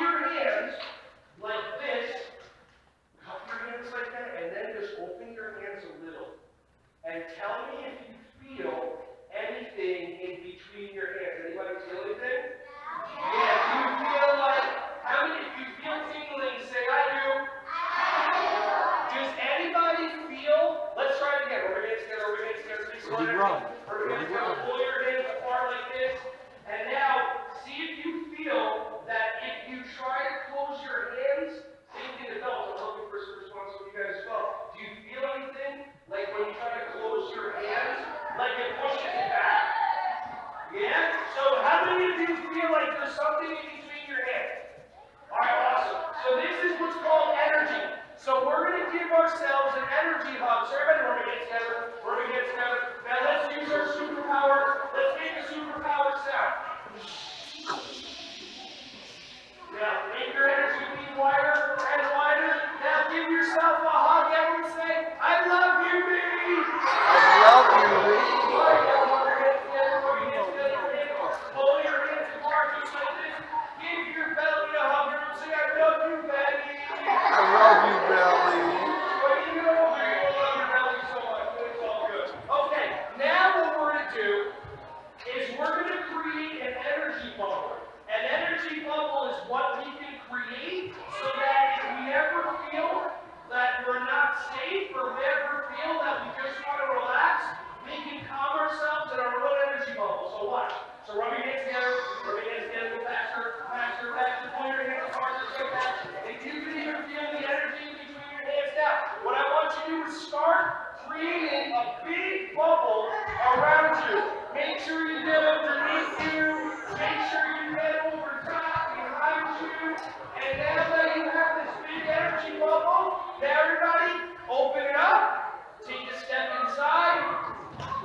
your hands like this. Cup your hands like that, and then just open your hands a little. And tell me if you feel anything in between your hands. Anybody feel anything? Yeah. Do you feel like, how many, if you feel tingling, say I do. Does anybody feel, let's try it again. We're going to get together, please. We're going to pull your hands apart like this. And now, see if you feel that if you try to close your hands, same thing adults, I'm looking for some response from you guys as well. Do you feel anything? Like when you try to close your hands, like it pushes it back? Yeah? So how many of you feel like there's something in between your hands? Alright, awesome. So this is what's called energy. So we're going to give ourselves an energy hug. So everybody, we're going to get together. We're going to get together. Now let's use our superpower. Let's make a superpower sound. Now make your energy be wider and wider. Now give yourself a hug. Everyone say, I love you, baby. I love you, baby. Alright, now rub your hands together. Rub your hands together. Pull your hands apart just like this. Give your belly a hug. Everyone say, I love you, baby. I love you, Belly. Okay, now what we're going to do is we're going to create an energy bubble. An energy bubble is what we can create so that if we ever feel that we're not safe or we ever feel that we just want to relax, we can calm ourselves in our own energy bubble. So watch. So rub your hands together, go faster, faster, faster, pull your hands apart just like that. If you can even feel the energy between your hands now, what I want you to do is start creating a big bubble around you. Make sure you get underneath you, make sure you get over top, behind you, and now that you have this big energy bubble, now everybody, open it up, take a step inside,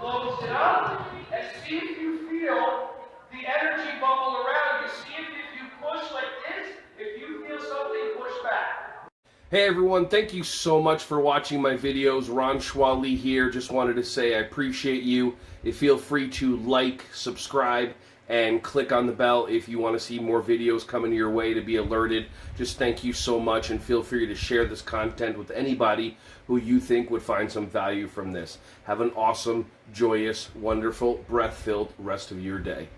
close it up, and see if you feel the energy bubble around you. See if you push like this, if you feel something, push back. Hey everyone, thank you so much for watching my videos. Ron Schwally here. Just wanted to say I appreciate you. Feel free to like, subscribe, and click on the bell if you want to see more videos coming your way to be alerted. Just thank you so much, and feel free to share this content with anybody who you think would find some value from this. Have an awesome, joyous, wonderful, breath-filled rest of your day.